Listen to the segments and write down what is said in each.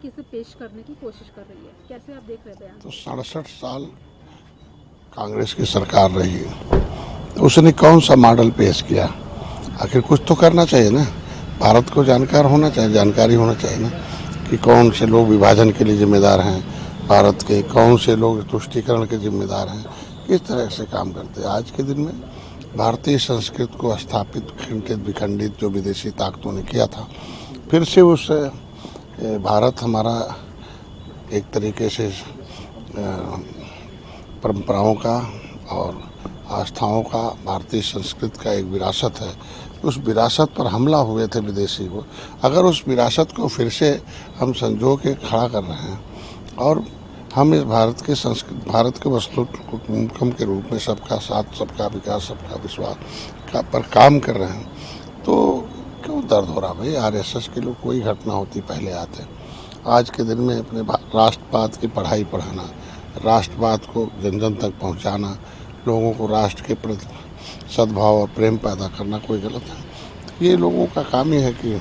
किसे पेश करने की कोशिश कर रही है, कैसे आप देख रहे हैं बयान? तो 67 साल कांग्रेस की सरकार रही, उसने कौन सा मॉडल पेश किया? आखिर कुछ तो करना चाहिए ना। भारत को जानकारी होना चाहिए ना कि कौन से लोग विभाजन के लिए जिम्मेदार हैं, भारत के कौन से लोग तुष्टीकरण के जिम्मेदार हैं, किस तरह से काम करते हैं। आज के दिन में भारतीय संस्कृति को स्थापित खंडित विखंडित जो विदेशी ताकतों ने किया था, फिर से उस भारत हमारा एक तरीके से परंपराओं का और आस्थाओं का, भारतीय संस्कृति का एक विरासत है। उस विरासत पर हमला हुए थे विदेशी को। अगर उस विरासत को फिर से हम संजो के खड़ा कर रहे हैं और हम इस भारत के संस्कृति, भारत के वस्तुतम के रूप में सबका साथ, सबका विकास, सबका विश्वास का पर काम कर रहे हैं, तो क्यों दर्द हो रहा? भाई आरएसएस के लोग कोई घटना होती पहले आते। आज के दिन में अपने राष्ट्रवाद की पढ़ाई पढ़ाना, राष्ट्रवाद को जन जन तक पहुंचाना, लोगों को राष्ट्र के प्रति सद्भाव और प्रेम पैदा करना कोई गलत है? ये लोगों का काम ही है कि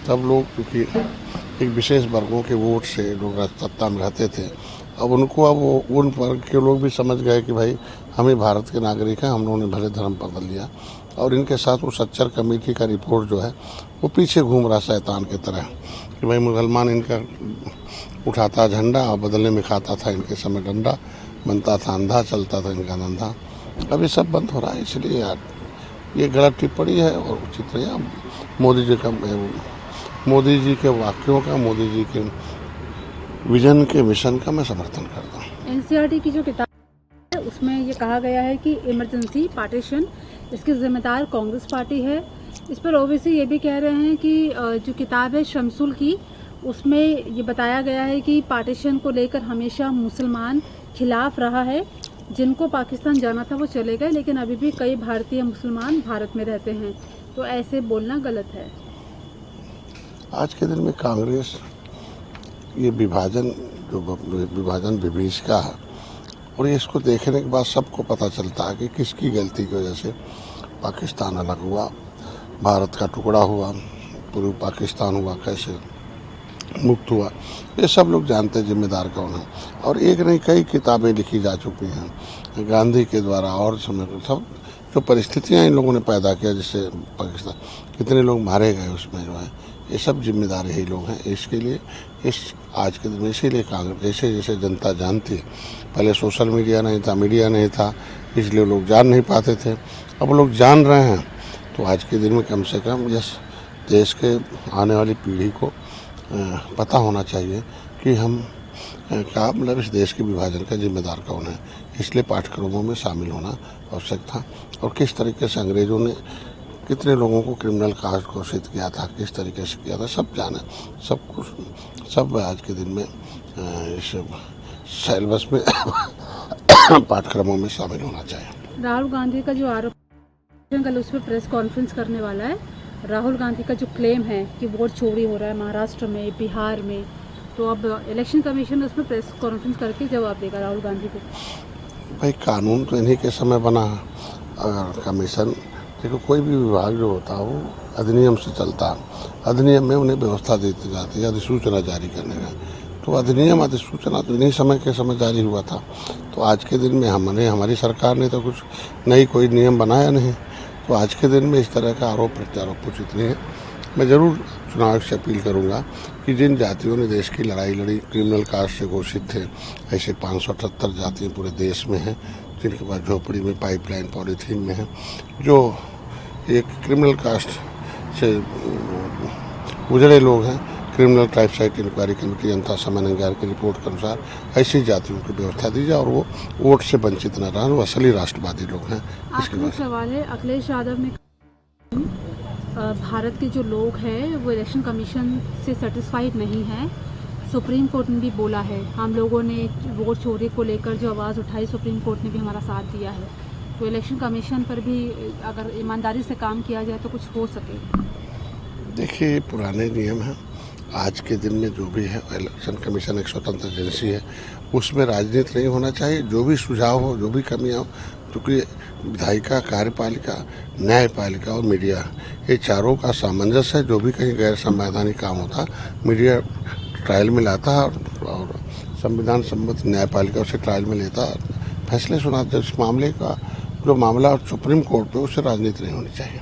सब लोग, क्योंकि एक विशेष वर्गों के वोट से लोग सत्ता में रहते थे, अब उन वर्ग के लोग भी समझ गए कि भाई हम ही भारत के नागरिक हैं, हम लोगों ने भले धर्म बदल लिया। और इनके साथ वो सच्चर कमेटी का रिपोर्ट जो है वो पीछे घूम रहा शैतान की तरह कि भाई मुसलमान इनका उठाता झंडा और बदले में खाता था इनके समय डंडा, बनता था अंधा, चलता था इनका धंधा। अभी सब बंद हो रहा है। इसलिए यार ये गलत टिप्पणी है और उचित नहीं। मोदी जी के वाक्यों का, मोदी जी के विजन के मिशन का मैं समर्थन करता हूँ। एनसीईआरटी की जो किताब है उसमें ये कहा गया है कि इमरजेंसी पार्टीशन, इसकी जिम्मेदार कांग्रेस पार्टी है। इस पर ओवैसी ये भी कह रहे हैं कि जो किताब है शमसुल की, उसमें ये बताया गया है कि पार्टीशन को लेकर हमेशा मुसलमान खिलाफ रहा है। जिनको पाकिस्तान जाना था वो चले गए, लेकिन अभी भी कई भारतीय मुसलमान भारत में रहते हैं, तो ऐसे बोलना गलत है। आज के दिन में कांग्रेस ये विभाजन विभीषिका है, और इसको देखने के बाद सबको पता चलता है कि किसकी गलती की वजह से पाकिस्तान अलग हुआ, भारत का टुकड़ा हुआ, पूर्व पाकिस्तान हुआ, कैसे मुक्त हुआ। ये सब लोग जानते हैं जिम्मेदार कौन है। और एक नहीं कई किताबें लिखी जा चुकी हैं गांधी के द्वारा, और समय सब जो परिस्थितियां इन लोगों ने पैदा किया, जिससे पाकिस्तान कितने लोग मारे गए उसमें जो है, ये सब जिम्मेदार यही लोग हैं। इसके लिए आज के दिन में इसीलिए कांग्रेस जैसे जैसे जनता जानती है, पहले सोशल मीडिया नहीं था, मीडिया नहीं था, इसलिए लोग जान नहीं पाते थे। अब लोग जान रहे हैं, तो आज के दिन में कम से कम इस देश के आने वाली पीढ़ी को पता होना चाहिए कि हम का मतलब इस देश के विभाजन का जिम्मेदार कौन है। इसलिए पाठ्यक्रमों में शामिल होना आवश्यक था। और किस तरीके से अंग्रेज़ों ने कितने लोगों को क्रिमिनल कास्ट घोषित किया था, किस तरीके से किया था, सब जाना, सब कुछ सब आज के दिन में इस सिलेबस में पाठ्यक्रमों में शामिल होना चाहिए। राहुल गांधी का जो आरोप, कल उस पर प्रेस कॉन्फ्रेंस करने वाला है। राहुल गांधी का जो क्लेम है कि वोट चोरी हो रहा है महाराष्ट्र में, बिहार में, तो अब इलेक्शन कमीशन उसमें प्रेस कॉन्फ्रेंस करके जवाब देगा राहुल गांधी को। भाई कानून तो इन्हीं के समय बना है। अगर कमीशन, देखो कोई भी विभाग जो होता है वो अधिनियम से चलता है, अधिनियम में उन्हें व्यवस्था दी जाती है अधिसूचना जारी करने का। तो अधिनियम अधिसूचना तो इन्हीं समय के समय जारी हुआ था। तो आज के दिन में हमारी सरकार ने तो कुछ नई कोई नियम बनाया नहीं। तो आज के दिन में इस तरह का आरोप प्रत्यारोप उचित नहीं है। मैं ज़रूर चुनाव आयोग से अपील करूंगा कि जिन जातियों ने देश की लड़ाई लड़ी, क्रिमिनल कास्ट से घोषित थे, ऐसे 578 जातियाँ पूरे देश में हैं, जिनके पास झोपड़ी में, पाइपलाइन, पॉलीथीन में है, जो एक क्रिमिनल कास्ट से गुजरे लोग हैं। Criminal type site inquiry committee जनता समन्वय की रिपोर्ट के अनुसार ऐसी जातियों की व्यवस्था दी जाए और वो वोट से वंचित न रहें, वो असली राष्ट्रवादी लोग हैं। इसके बाद सवाल है, अखिलेश यादव ने भारत के जो लोग हैं वो इलेक्शन कमीशन से सेटिस्फाइड नहीं है। सुप्रीम कोर्ट ने भी बोला है, हम लोगों ने वोट चोरी को लेकर जो आवाज़ उठाई, सुप्रीम कोर्ट ने भी हमारा साथ दिया है। तो इलेक्शन कमीशन पर भी अगर ईमानदारी से काम किया जाए तो कुछ हो सके। देखिए पुराने नियम हैं। आज के दिन में जो भी है, इलेक्शन कमीशन एक स्वतंत्र एजेंसी है, उसमें राजनीति नहीं होना चाहिए। जो भी सुझाव हो, जो भी कमियाँ हो, क्योंकि विधायिका, कार्यपालिका, न्यायपालिका और मीडिया, ये चारों का सामंजस्य है। जो भी कहीं गैर संवैधानिक काम होता, मीडिया ट्रायल में लाता है और संविधान सम्मत न्यायपालिका उसे ट्रायल में लेता है, फैसले सुनाते। इस मामले का जो मामला सुप्रीम कोर्ट पे, उससे राजनीति नहीं होनी चाहिए।